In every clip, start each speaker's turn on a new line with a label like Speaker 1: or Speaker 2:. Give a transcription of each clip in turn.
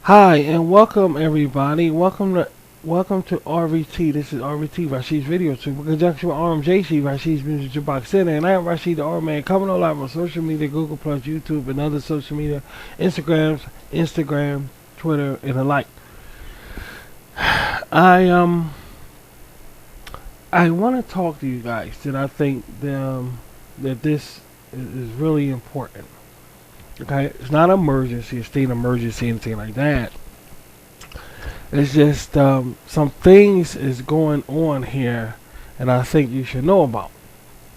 Speaker 1: Hi and welcome everybody. Welcome to RVT. This is RVT Rashid's video tube in conjunction with RMJC Rashid's Music Jukebox Center, and I am Rashid the R Man coming on live on social media, Google Plus, YouTube, and other social media, Instagram, Twitter, and the like. I want to talk to you guys that I think that this is really important. Okay, it's not an emergency, a state of emergency, anything like that. It's just some things is going on here, and I think you should know about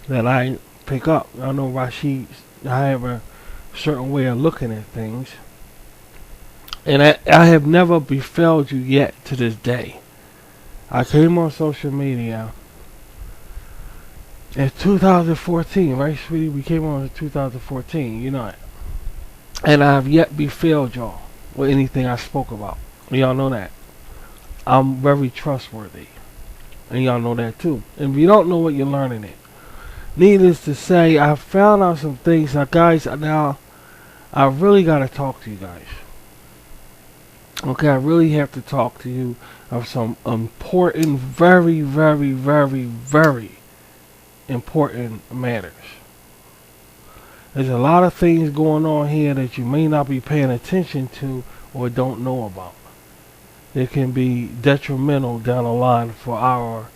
Speaker 1: that. I pick up. I know Rashid. I have a certain way of looking at things, and I have never befelled you yet to this day. I came on social media in 2014, right, sweetie? We came on in 2014. You know it. And I have yet befelled y'all with anything I spoke about. Y'all know that. I'm very trustworthy. And y'all know that too. And if you don't know what you're learning it. Needless to say, I found out some things. Now guys, now I really got to talk to you guys. Okay, I really have to talk to you of some important, very, very, very, very important matters. There's a lot of things going on here that you may not be paying attention to or don't know about. It can be detrimental down the line for our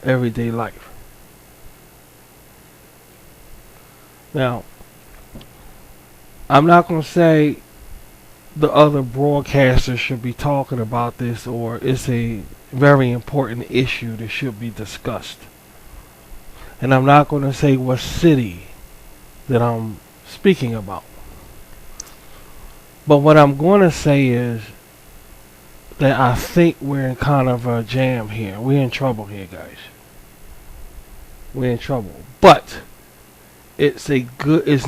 Speaker 1: everyday life. Now, I'm not going to say the other broadcasters should be talking about this or it's a very important issue that should be discussed. And I'm not going to say what city that I'm speaking about. But what I'm going to say is that I think we're in kind of a jam here. We're in trouble here, guys. We're in trouble. But it's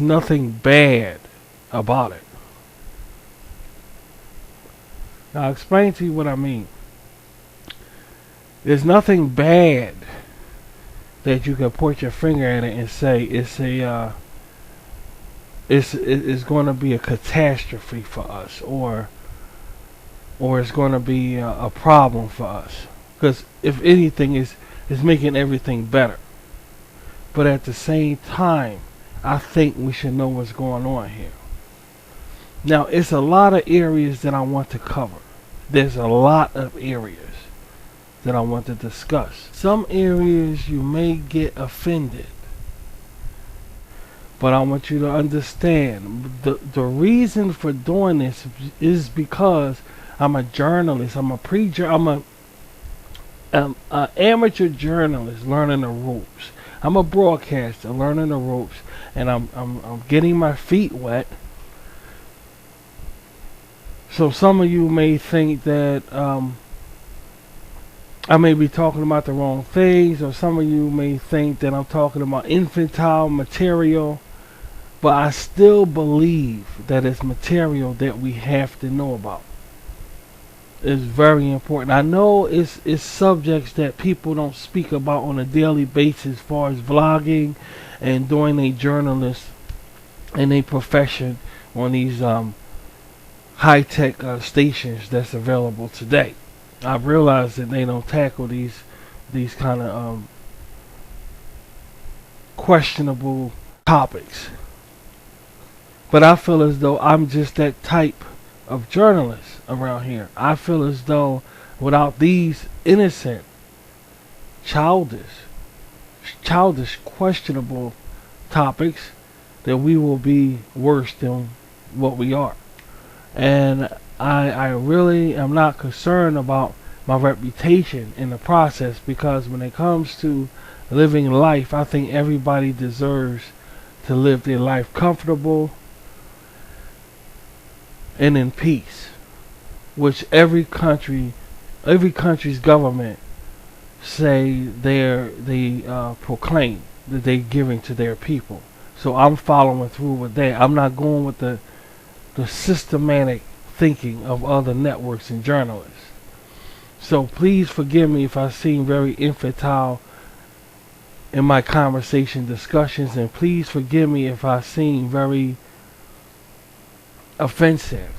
Speaker 1: nothing bad about it. Now I'll explain to you what I mean. There's nothing bad that you can point your finger at it and say it's going to be a catastrophe for us, or it's going to be a problem for us. Because if anything, is making everything better. But at the same time, I think we should know what's going on here. Now, it's a lot of areas that I want to cover. There's a lot of areas that I want to discuss. Some areas you may get offended. But I want you to understand the reason for doing this is because I'm a journalist. I'm a amateur journalist learning the ropes. I'm a broadcaster learning the ropes, and I'm getting my feet wet. So some of you may think that I may be talking about the wrong things, or some of you may think that I'm talking about infantile material. But I still believe that it's material that we have to know about. It's very important. I know it's subjects that people don't speak about on a daily basis as far as vlogging and doing a journalist and a profession on these high-tech stations that's available today. I realize that they don't tackle these kind of questionable topics. But I feel as though I'm just that type of journalist around here. I feel as though without these innocent, childish, questionable topics, that we will be worse than what we are. And I really am not concerned about my reputation in the process, because when it comes to living life, I think everybody deserves to live their life comfortable and in peace, which every country's government say they proclaim that they're giving to their people. So I'm following through with that. I'm not going with the systematic thinking of other networks and journalists. So please forgive me if I seem very infantile in my conversation discussions, and please forgive me if I seem very offensive.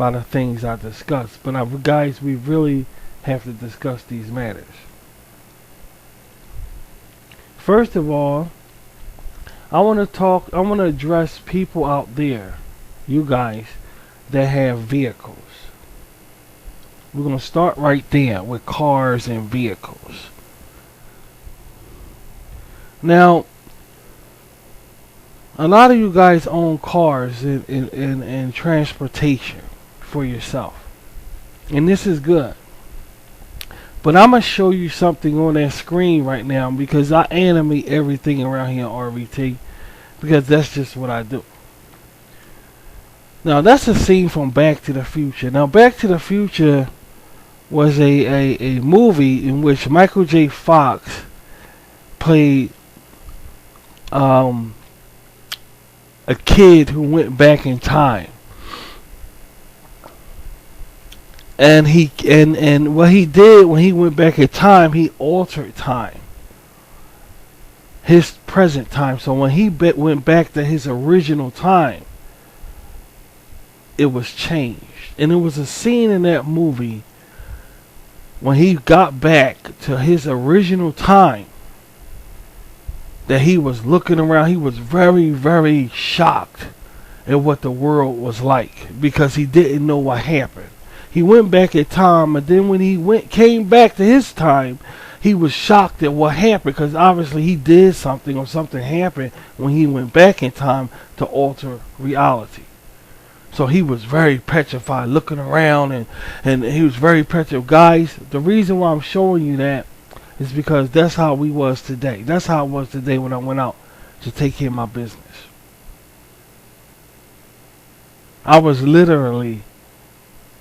Speaker 1: by the things I discuss. But guys, we really have to discuss these matters. First of all, I want to address people out there, you guys, that have vehicles. We're going to start right there with cars and vehicles. Now, a lot of you guys own cars and transportation for yourself. And this is good. But I'm going to show you something on that screen right now because I animate everything around here in RVT because that's just what I do. Now, that's a scene from Back to the Future. Now, Back to the Future was a movie in which Michael J. Fox played a kid who went back in time. And what he did when he went back in time, he altered time. His present time. So when he went back to his original time, it was changed. And there was a scene in that movie when he got back to his original time that he was looking around. He was very, very shocked at what the world was like because he didn't know what happened. He went back in time, and then when he came back to his time, he was shocked at what happened because obviously he did something or something happened when he went back in time to alter reality. So he was very petrified, looking around, and he was very petrified. Guys, the reason why I'm showing you that is because that's how we was today. That's how it was today when I went out to take care of my business.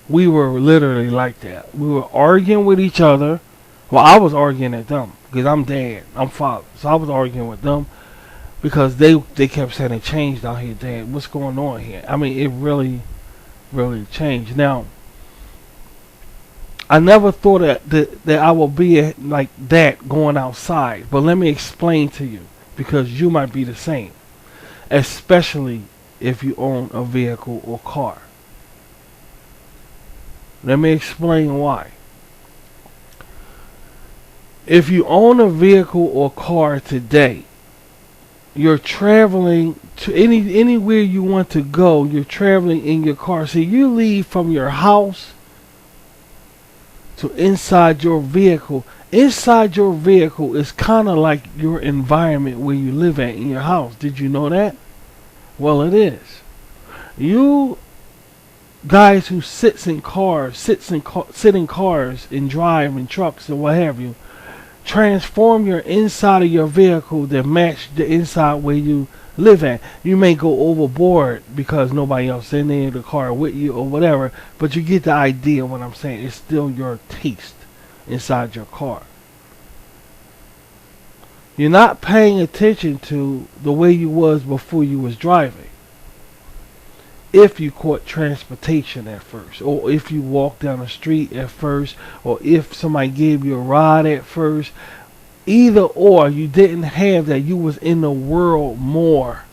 Speaker 1: We were literally like that. We were arguing with each other. Well, I was arguing at them because I'm dad, I'm father. So I was arguing with them because they kept saying it changed out here, Dad. What's going on here? I mean, it really, really changed. Now, I never thought that I would be like that going outside. But let me explain to you because you might be the same, especially if you own a vehicle or car. Let me explain why. If you own a vehicle or car today, you're traveling to anywhere you want to go. You're traveling in your car. So you leave from your house to inside your vehicle. Inside your vehicle is kind of like your environment where you live at in your house. Did you know that? Well, it is. You guys who sit in cars and drive in trucks and what have you, transform your inside of your vehicle to match the inside where you live at. You may go overboard because nobody else in there, the car with you or whatever, but you get the idea of what I'm saying. It's still your taste inside your car. You're not paying attention to the way you was before you was driving. If you caught transportation at first, or if you walked down the street at first, or if somebody gave you a ride at first, either or, you didn't have that. You was in the world more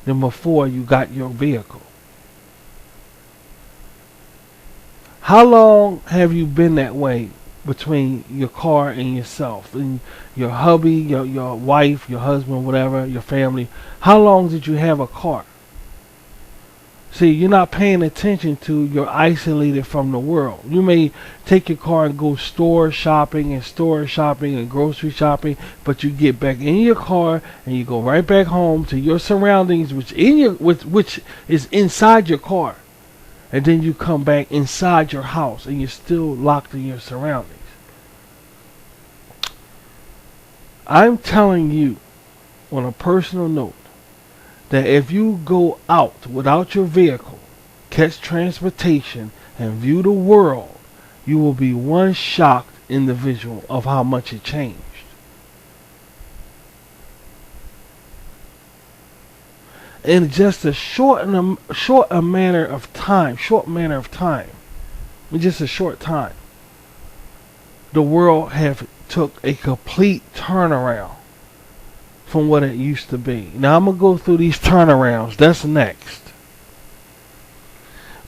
Speaker 1: than before you got your vehicle. How long have you been that way between your car and yourself, and your hubby, your wife, your husband, whatever, your family? How long did you have a car? See, you're not paying attention to, you're isolated from the world. You may take your car and go store shopping and grocery shopping, but you get back in your car and you go right back home to your surroundings, which is inside your car. And then you come back inside your house and you're still locked in your surroundings. I'm telling you on a personal note, that if you go out without your vehicle, catch transportation, and view the world, you will be one shocked individual of how much it changed. In just a short manner of time, in just a short time, the world have took a complete turnaround from what it used to be. Now I'm going to go through these turnarounds. That's next.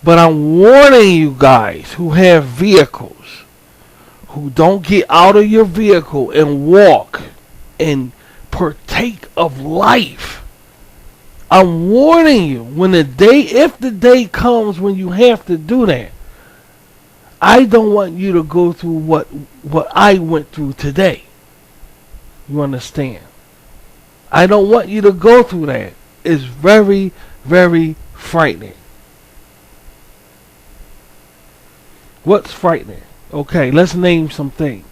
Speaker 1: But I'm warning you guys who have vehicles, who don't get out of your vehicle and walk and partake of life. I'm warning you, if the day comes when you have to do that, I don't want you to go through what I went through today. You understand? I don't want you to go through that. It's very, very frightening. What's frightening? Okay, let's name some things.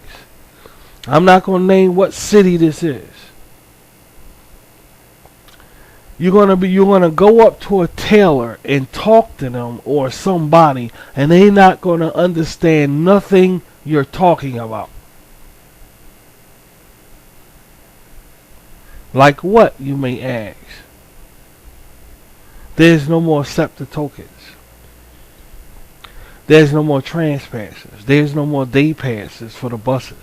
Speaker 1: I'm not going to name what city this is. You're gonna go up to a tailor and talk to them or somebody, and they're not gonna understand nothing you're talking about. Like what, you may ask? There's no more SEPTA tokens. There's no more trans passes. There's no more day passes for the buses.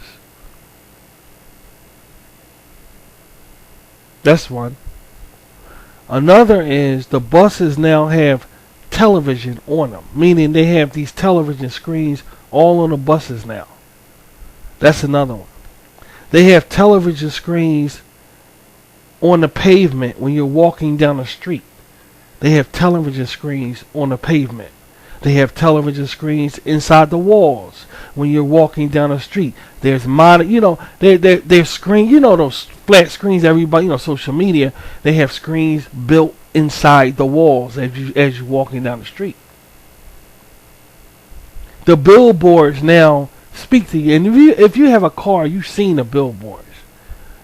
Speaker 1: That's one. Another is the buses now have television on them, meaning they have these television screens all on the buses now. That's another one. They have television screens on the pavement when you're walking down the street. They have television screens on the pavement. They have television screens inside the walls when you're walking down the street. There's there's screen, those flat screens everybody, social media, they have screens built inside the walls as you're walking down the street. The billboards now speak to you, and if you have a car, you've seen the billboards.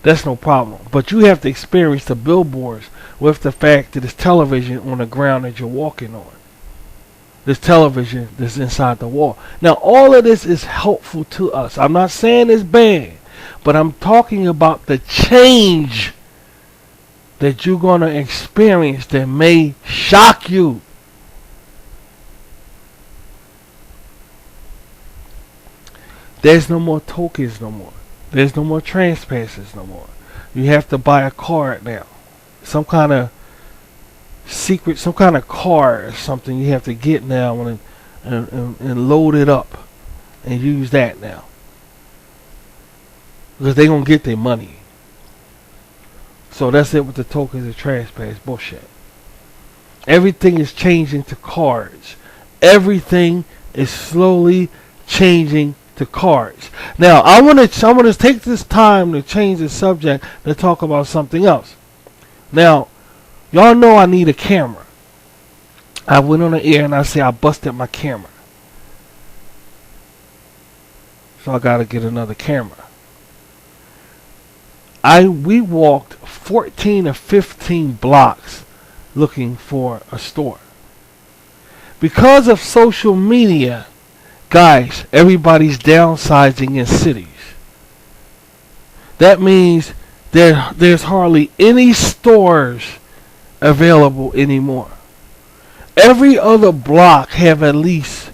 Speaker 1: That's no problem. But you have to experience the billboards with the fact that it's television on the ground that you're walking on. This television that's inside the wall. Now, all of this is helpful to us. I'm not saying it's bad, but I'm talking about the change that you're going to experience that may shock you. There's no more tokens no more. There's no more trans passes no more. You have to buy a card now. Some kind of secret, some kind of card or something you have to get now and load it up and use that now. Because they're going to get their money. So that's it with the tokens and trans pass bullshit. Everything is changing to cards. Everything is slowly changing to cards. Now, I want to take this time to change the subject to talk about something else. Now, y'all know I need a camera. I went on the air and I said I busted my camera. So I got to get another camera. We walked 14 or 15 blocks looking for a store. Because of social media, guys, everybody's downsizing in cities. That means there's hardly any stores available anymore. Every other block have at least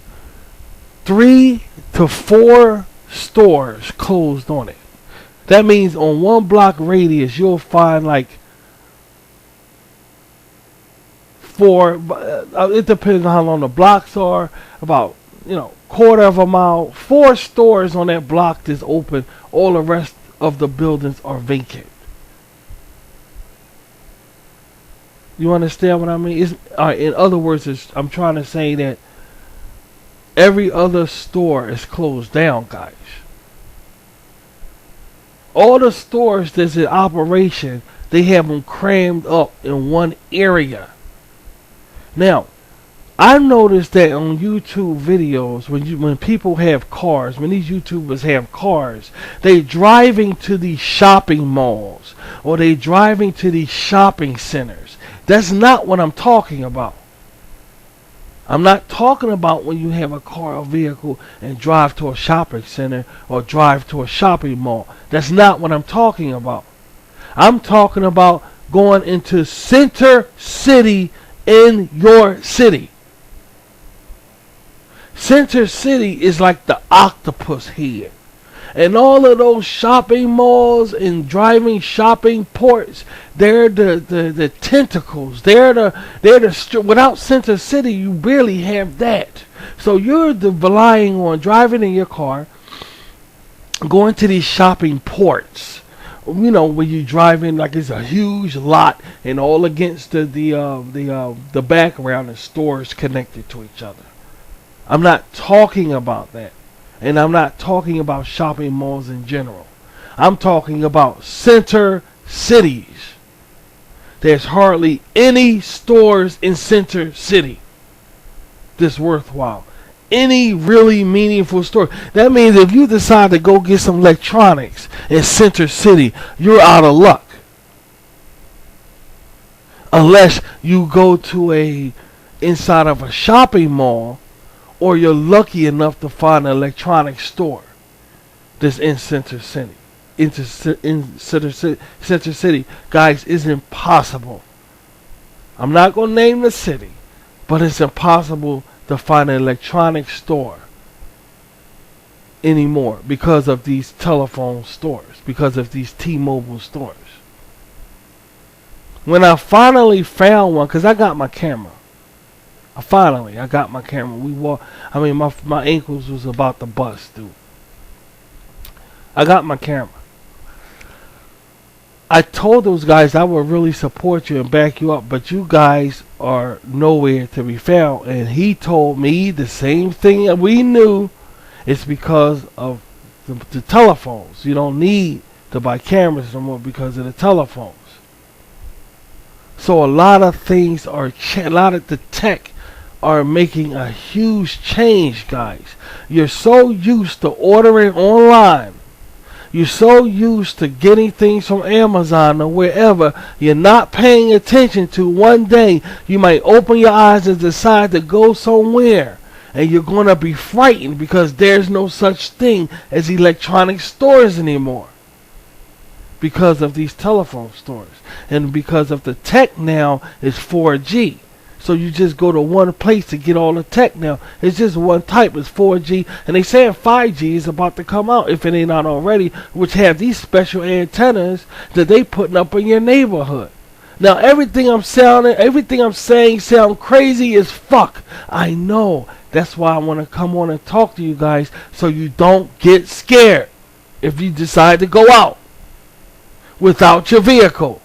Speaker 1: 3 to 4 stores closed on it. That means on one block radius you'll find like 4, it depends on how long the blocks are, about quarter of a mile, 4 stores on that block that's open. All the rest of the buildings are vacant. You understand what I mean? In other words, I'm trying to say that every other store is closed down, guys. All the stores that's in operation, they have them crammed up in one area. Now, I noticed that on YouTube videos, when people have cars, when these YouTubers have cars, they driving to these shopping malls or they driving to these shopping centers. That's not what I'm talking about. I'm not talking about when you have a car or vehicle and drive to a shopping center or drive to a shopping mall. That's not what I'm talking about. I'm talking about going into Center City in your city. Center City is like the octopus head. And all of those shopping malls and driving shopping ports, they're the tentacles. Without Center City, you barely have that. So you're relying on driving in your car, going to these shopping ports. You know, when you drive in, like it's a huge lot, and all against the background and stores connected to each other. I'm not talking about that, and I'm not talking about shopping malls in general. I'm talking about center cities. There's hardly any stores in Center City that's worthwhile. Any really meaningful store. That means if you decide to go get some electronics in Center City, you're out of luck. Unless you go to inside of a shopping mall, or you're lucky enough to find an electronics store that's in Center City. In Center City, guys, is impossible. I'm not going to name the city, but it's impossible to find an electronics store anymore because of these telephone stores, because of these T-Mobile stores. When I finally found one, because I got my camera. I got my camera. My ankles was about to bust, dude. I got my camera. I told those guys I would really support you and back you up, but you guys are nowhere to be found. And he told me the same thing that we knew. It's because of the telephones. You don't need to buy cameras no more because of the telephones. So a lot of things a lot of the tech are making a huge change, guys. You're so used to ordering online. You're so used to getting things from Amazon or wherever, you're not paying attention to one day you might open your eyes and decide to go somewhere, and you're going to be frightened because there's no such thing as electronic stores anymore because of these telephone stores, and because of the tech now is 4G. So you just go to one place to get all the tech now. It's just one type. It's 4G. And they saying 5G is about to come out, if it ain't out already, which have these special antennas that they putting up in your neighborhood. Now everything I'm saying sound crazy as fuck. I know. That's why I want to come on and talk to you guys so you don't get scared if you decide to go out without your vehicle.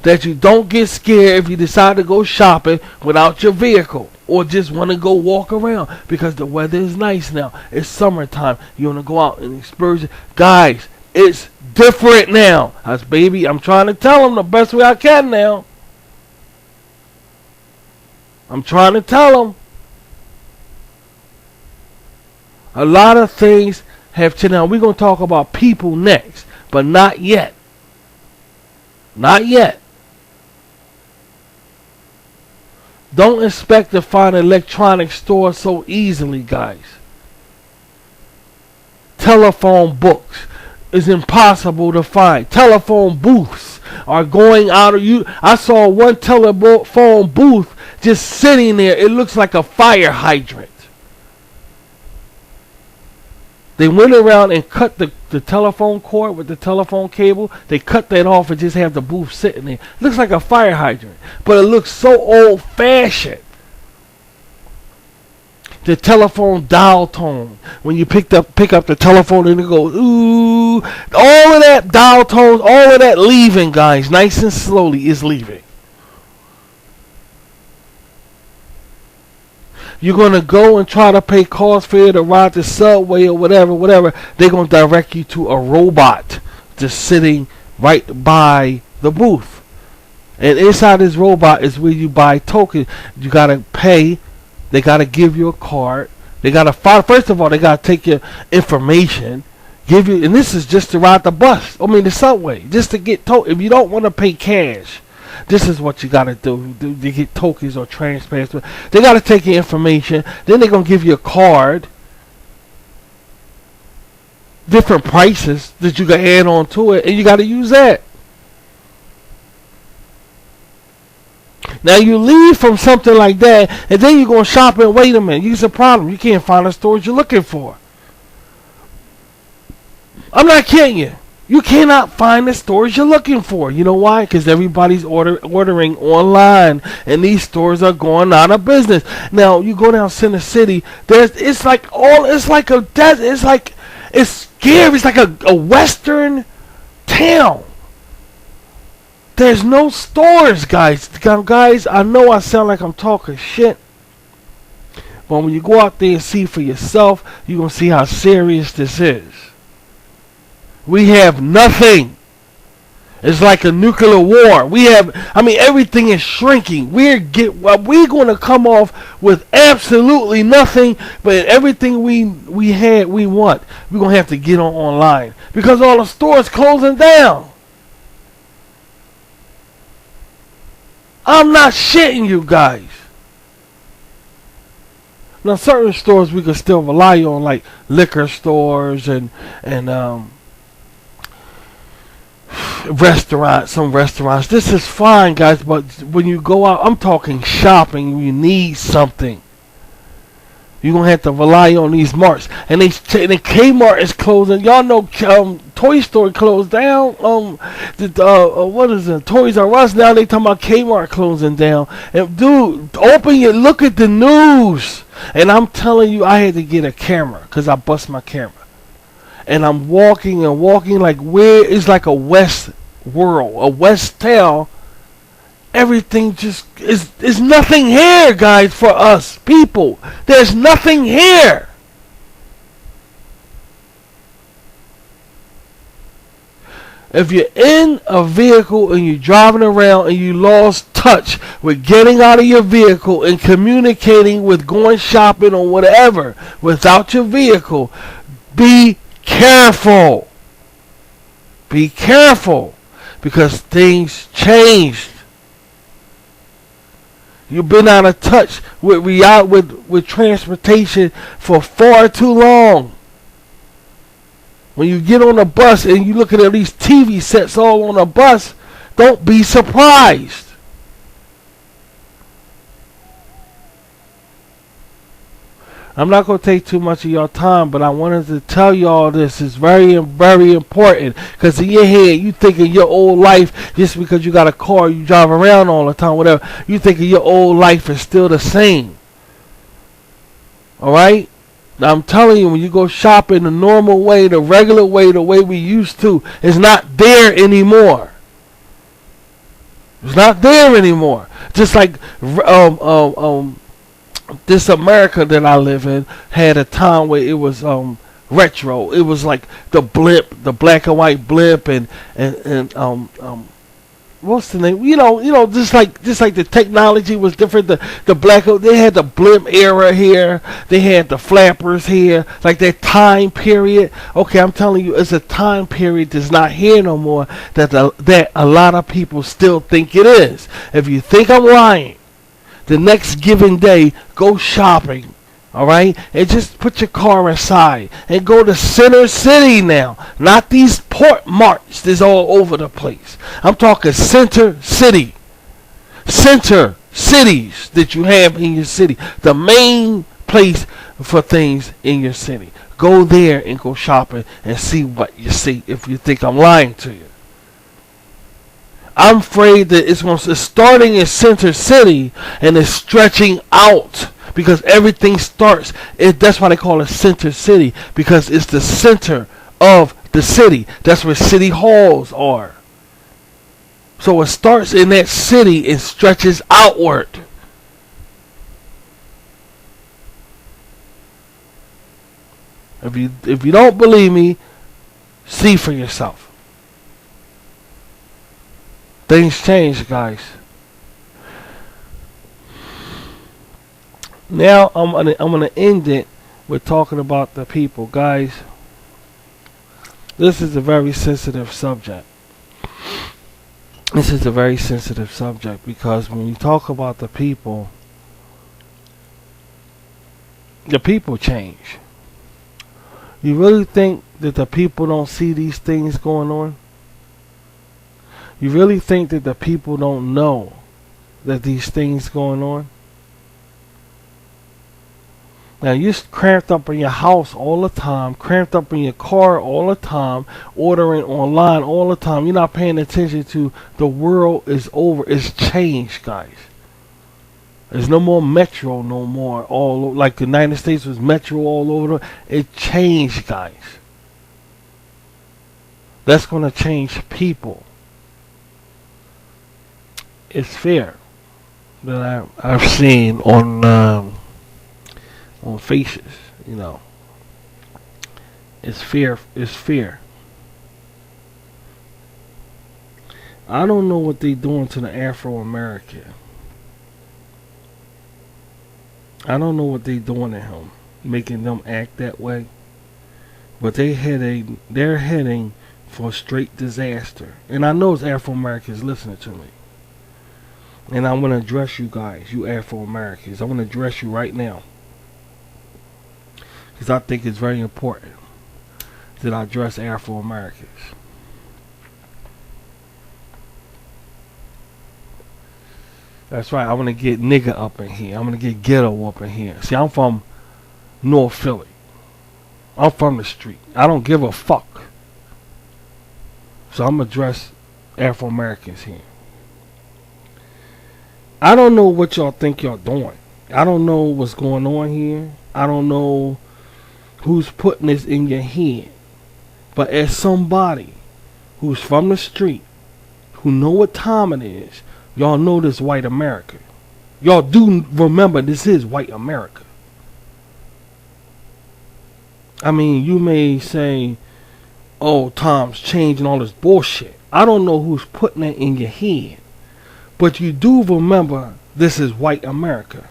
Speaker 1: That you don't get scared if you decide to go shopping without your vehicle, or just want to go walk around because the weather is nice now. It's summertime. You want to go out and experience it. Guys, it's different now. I'm trying to tell them the best way I can now. I'm trying to tell them. A lot of things have changed. Now we're going to talk about people next, but not yet. Not yet. Don't expect to find an electronic store so easily, guys. Telephone books is impossible to find. Telephone booths are going out of you. I saw one telephone booth just sitting there. It looks like a fire hydrant. They went around and cut the telephone cord with the telephone cable. They cut that off and just have the booth sitting there. Looks like a fire hydrant, but it looks so old-fashioned. The telephone dial tone, when you pick up the telephone and it goes, ooh, all of that dial tones, all of that leaving, guys, nice and slowly is leaving. You're going to go and try to pay cost fare to ride the subway or whatever. They're going to direct you to a robot just sitting right by the booth. And inside this robot is where you buy tokens. You got to pay. They got to give you a card. They got to first of all, they got to take your information, give you, and this is just to ride the subway, just to get token. If you don't want to pay cash, this is what you gotta do. You get tokens or transfers. They gotta take your information. Then they're gonna give you a card. Different prices that you can add on to it, and you gotta use that. Now you leave from something like that, and then you're gonna shop and wait a minute. Use a problem. You can't find the stores you're looking for. I'm not kidding you. You cannot find the stores you're looking for. You know why? Because everybody's ordering online, and these stores are going out of business. Now you go down Center City. It's like a desert. It's scary. It's like a western town. There's no stores, guys. Guys, I know I sound like I'm talking shit, but when you go out there and see for yourself, you're gonna see how serious this is. We have nothing. It's like a nuclear war. Everything is shrinking. We're going to come off with absolutely nothing, but everything we want. We're going to have to get online because all the stores closing down. I'm not shitting you guys. Now, certain stores we can still rely on, like liquor stores and some restaurants. This is fine, guys, but when you go out, I'm talking shopping. You need something. You're gonna have to rely on these marts, and the Kmart is closing. Y'all know Toy Story closed down. What is it? Toys R Us now. They talking about Kmart closing down. And dude, look at the news. And I'm telling you, I had to get a camera because I bust my camera. And I'm walking like it's like a West world, a West town. Everything just is nothing here, guys, for us people. There's nothing here. If you're in a vehicle and you're driving around and you lost touch with getting out of your vehicle and communicating with going shopping or whatever without your vehicle, be careful. Be careful, because things changed. You've been out of touch with transportation for far too long. When you get on a bus and you look at these TV sets all on a bus, don't be surprised. I'm not going to take too much of your time, but I wanted to tell y'all this is very, very important. Because in your head, you think of your old life just because you got a car, you drive around all the time, whatever. You think of your old life is still the same. Alright? Now I'm telling you, when you go shopping the normal way, the regular way, the way we used to, it's not there anymore. It's not there anymore. Just like this America that I live in had a time where it was retro. It was like the blimp, the black and white blimp, and what's the name? You know, just like the technology was different. The black, they had the blimp era here. They had the flappers here, like that time period. Okay, I'm telling you, it's a time period that's not here no more. That a lot of people still think it is. If you think I'm lying, the next given day, go shopping, alright? And just put your car aside and go to Center City now. Not these port marts that's all over the place. I'm talking Center City. Center cities that you have in your city. The main place for things in your city. Go there and go shopping and see what you see if you think I'm lying to you. I'm afraid that it's starting in Center City and it's stretching out because everything starts. That's why they call it Center City, because it's the center of the city. That's where city halls are. So it starts in that city and stretches outward. If you don't believe me, see for yourself. Things change, guys. Now I'm gonna end it with talking about the people, guys. This is a very sensitive subject. This is a very sensitive subject because when you talk about the people change. You really think that the people don't see these things going on? You really think that the people don't know that these things going on? Now you're cramped up in your house all the time, cramped up in your car all the time, ordering online all the time. You're not paying attention to the world is over. It's changed, guys. There's no more metro no more. All like the United States was metro all over. It changed, guys. That's gonna change people. It's fear that I've seen on faces, you know. It's fear. It's fear. I don't know what they doing to the Afro American. I don't know what they doing to him, making them act that way. But they're heading for straight disaster. And I know it's Afro Americans listening to me. And I want to address you guys, you Afro Americans. I want to address you right now. Because I think it's very important that I address Afro Americans. That's right, I want to get nigga up in here. I'm going to get ghetto up in here. See, I'm from North Philly. I'm from the street. I don't give a fuck. So I'm going to address Afro Americans here. I don't know what y'all think y'all doing. I don't know what's going on here. I don't know who's putting this in your head. But as somebody who's from the street, who know what time it is, y'all know this white America. Y'all do remember this is white America. I mean, you may say, oh, times changing all this bullshit. I don't know who's putting it in your head. But you do remember this is white America.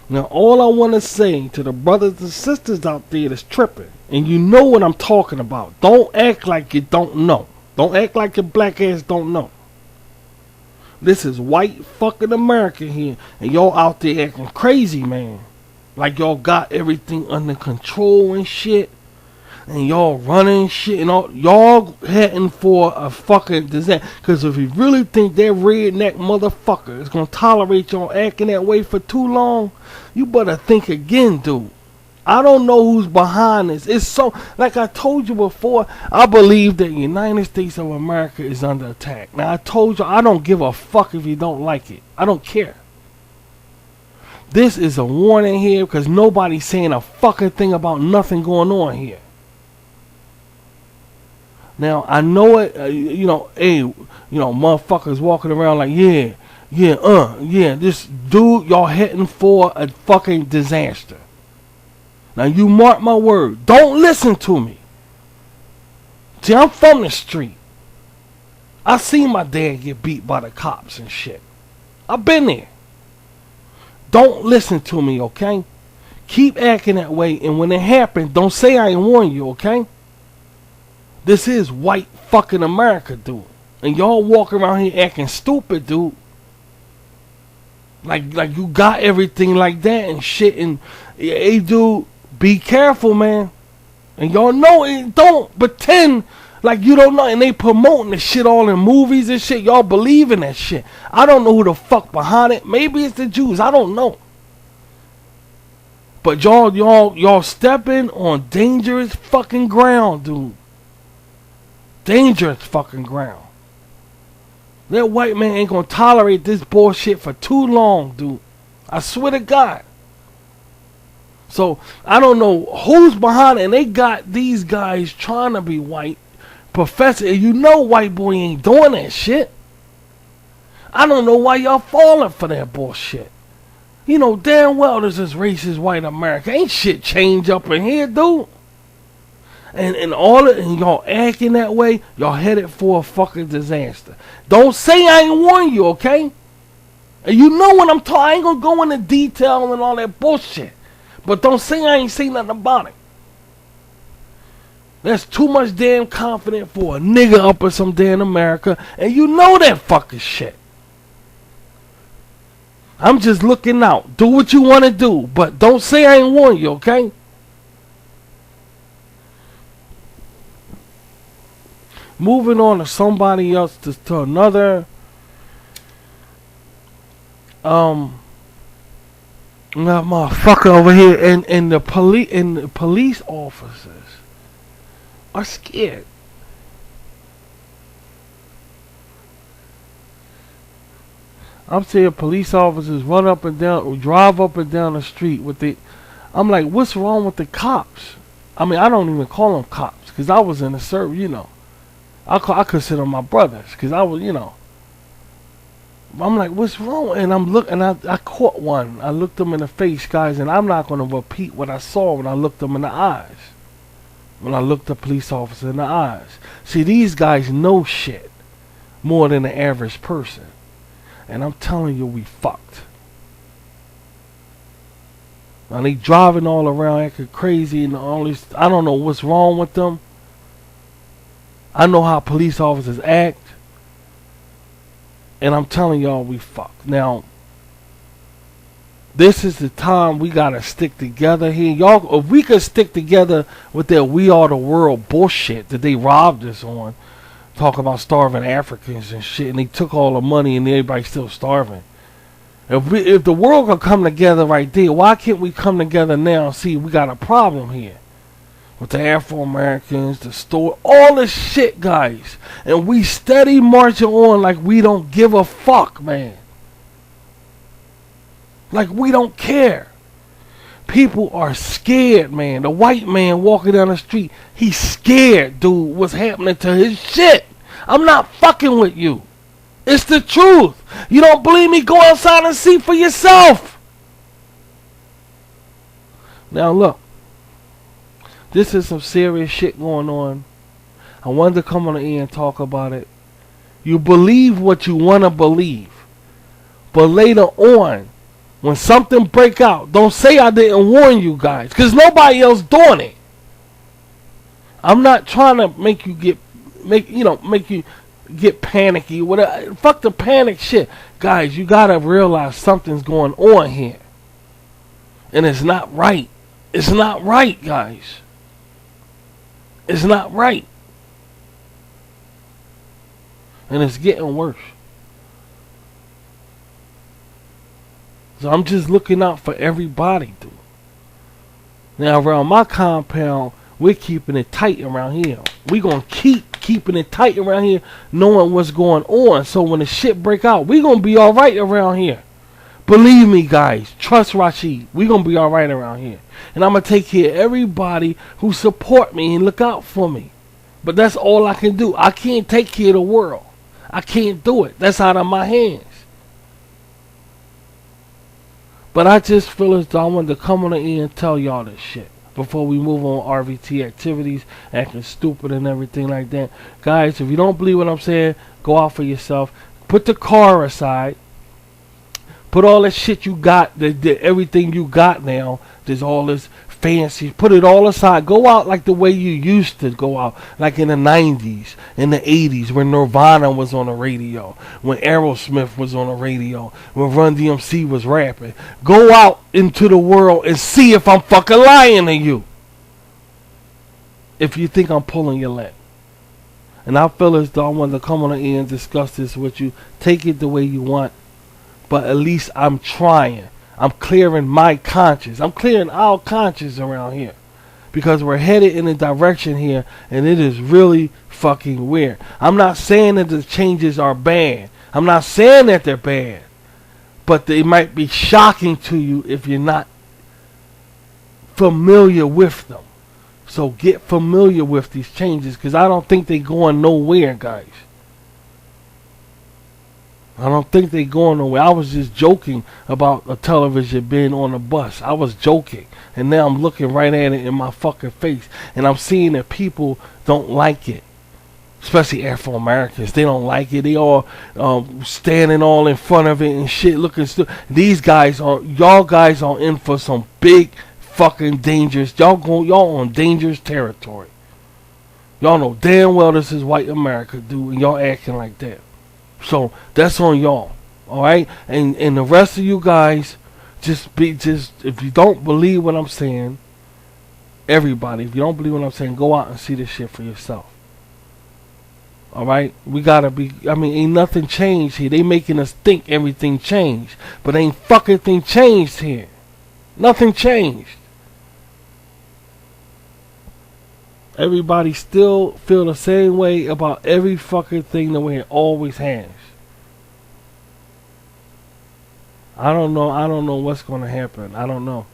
Speaker 1: Now, all I want to say to the brothers and sisters out there that's tripping, and you know what I'm talking about. Don't act like you don't know. Don't act like your black ass don't know. This is white fucking America here, and y'all out there acting crazy, man. Like y'all got everything under control and shit. And y'all running shit and all. Y'all heading for a fucking disaster. Because if you really think that redneck motherfucker is going to tolerate y'all acting that way for too long, you better think again, dude. I don't know who's behind this. It's so, like I told you before, I believe that the United States of America is under attack. Now, I told you, I don't give a fuck if you don't like it. I don't care. This is a warning here because nobody's saying a fucking thing about nothing going on here. Now, I know it, motherfuckers walking around like, this dude, y'all heading for a fucking disaster. Now, you mark my word. Don't listen to me. See, I'm from the street. I seen my dad get beat by the cops and shit. I've been there. Don't listen to me, okay? Keep acting that way, and when it happens, don't say I ain't warn you, okay? This is white fucking America, dude. And y'all walk around here acting stupid, dude. Like you got everything like that and shit. And hey, dude, be careful, man. And y'all know it. Don't pretend like you don't know. And they promoting the shit all in movies and shit. Y'all believe in that shit. I don't know who the fuck behind it. Maybe it's the Jews. I don't know. But y'all stepping on dangerous fucking ground, dude. Dangerous fucking ground. That white man ain't gonna tolerate this bullshit for too long, dude. I swear to God. So, I don't know who's behind it. And they got these guys trying to be white. Professor, and you know white boy ain't doing that shit. I don't know why y'all falling for that bullshit. You know damn well this is racist white America. Ain't shit change up in here, dude. And y'all acting that way, y'all headed for a fucking disaster. Don't say I ain't warn you, okay? And you know what I'm talking. I ain't gonna go into detail and all that bullshit. But don't say I ain't say nothing about it. That's too much damn confident for a nigga up in some damn America. And you know that fucking shit. I'm just looking out. Do what you want to do. But don't say I ain't warn you, okay? Moving on to somebody else, to another That motherfucker over here, and the police officers are scared. I'm seeing police officers run up and down, or drive up and down the street with the. I'm like, what's wrong with the cops? I mean, I don't even call them cops because I was in the service, you know. I consider them my brothers because I was, you know. I'm like, what's wrong? And I'm looking, I caught one. I looked them in the face, guys, and I'm not going to repeat what I saw when I looked them in the eyes. When I looked the police officer in the eyes. See, these guys know shit more than the average person. And I'm telling you, we fucked. Now they driving all around acting crazy and all this. I don't know what's wrong with them. I know how police officers act. And I'm telling y'all, we fucked. Now, this is the time we gotta stick together here. Y'all, if we could stick together with their "we are the world" bullshit that they robbed us on, talk about starving Africans and shit, and they took all the money and everybody's still starving. If the world could come together right there, why can't we come together now and see we got a problem here? With the Afro-Americans, the store, all this shit, guys. And we steady marching on like we don't give a fuck, man. Like we don't care. People are scared, man. The white man walking down the street, he's scared, dude, what's happening to his shit. I'm not fucking with you. It's the truth. You don't believe me? Go outside and see for yourself. Now look. This is some serious shit going on. I wanted to come on the air and talk about it. You believe what you want to believe. But later on, when something break out, don't say I didn't warn you guys. Because nobody else doing it. I'm not trying to make you get panicky. Whatever. Fuck the panic shit. Guys, you got to realize something's going on here. And it's not right. It's not right, guys. It's not right. And it's getting worse. So I'm just looking out for everybody, dude. Now around my compound, we're keeping it tight around here. We're going to keep keeping it tight around here, knowing what's going on. So when the shit break out, we're going to be alright around here. Believe me, guys. Trust Rashid. We're going to be alright around here. And I'm going to take care of everybody who support me and look out for me. But that's all I can do. I can't take care of the world. I can't do it. That's out of my hands. But I just feel as though I wanted to come on the air and tell y'all this shit before we move on RVT activities, acting stupid and everything like that. Guys, if you don't believe what I'm saying, go out for yourself. Put the car aside. Put all that shit you got, everything you got now. There's all this fancy. Put it all aside. Go out like the way you used to go out. Like in the 90s, in the 80s, when Nirvana was on the radio. When Aerosmith was on the radio. When Run DMC was rapping. Go out into the world and see if I'm fucking lying to you. If you think I'm pulling your leg. And I feel as though I wanted to come on the air and discuss this with you. Take it the way you want. But at least I'm trying. I'm clearing my conscience. I'm clearing our conscience around here. Because we're headed in a direction here. And it is really fucking weird. I'm not saying that the changes are bad. I'm not saying that they're bad. But they might be shocking to you if you're not familiar with them. So get familiar with these changes. Because I don't think they're going nowhere, guys. I don't think they're going nowhere. I was just joking about a television being on a bus. I was joking. And now I'm looking right at it in my fucking face. And I'm seeing that people don't like it. Especially Afro-Americans. They don't like it. They all standing all in front of it and shit looking stupid. These guys y'all guys are in for some big fucking dangerous. Y'all on dangerous territory. Y'all know damn well this is white America, dude. And y'all acting like that. So that's on y'all, all right. And the rest of you guys, just if you don't believe what I'm saying, everybody, if you don't believe what I'm saying, go out and see this shit for yourself. All right, we gotta be. I mean, ain't nothing changed here. They making us think everything changed, but ain't fucking thing changed here. Nothing changed. Everybody still feel the same way about every fucking thing the way it always has. I don't know what's gonna happen. I don't know.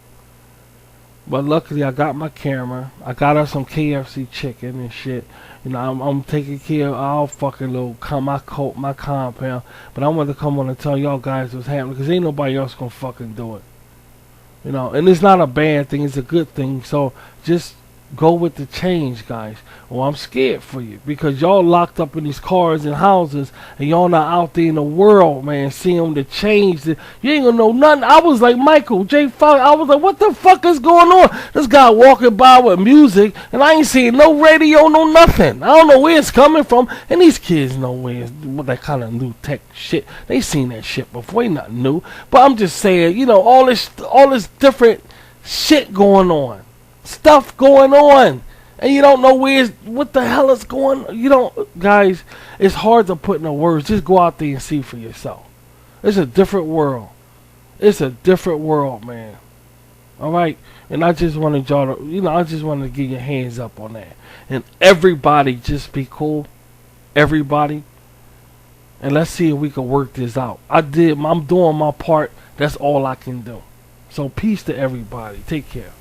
Speaker 1: But luckily I got my camera. I got her some KFC chicken and shit. You know, I'm taking care of our fucking little my compound. But I wanted to come on and tell y'all guys what's happening, because ain't nobody else gonna fucking do it. You know, and it's not a bad thing, it's a good thing. So just go with the change, guys. Well, I'm scared for you, because y'all locked up in these cars and houses, and y'all not out there in the world, man, seeing the change. You ain't gonna know nothing. I was like Michael J. Fox. I was like, what the fuck is going on? This guy walking by with music, and I ain't seeing no radio, no nothing. I don't know where it's coming from. And these kids know where it's, what that kind of new tech shit. They seen that shit before. Ain't nothing new. But I'm just saying, you know, all this different shit going on. Stuff going on, and you don't know what the hell is going on. You don't, guys, it's hard to put into words. Just go out there and see for yourself. It's a different world. It's a different world, man. Alright? And I just wanted y'all to, you know, I just wanted to get your hands up on that. And everybody just be cool. Everybody. And let's see if we can work this out. I'm doing my part. That's all I can do. So peace to everybody. Take care.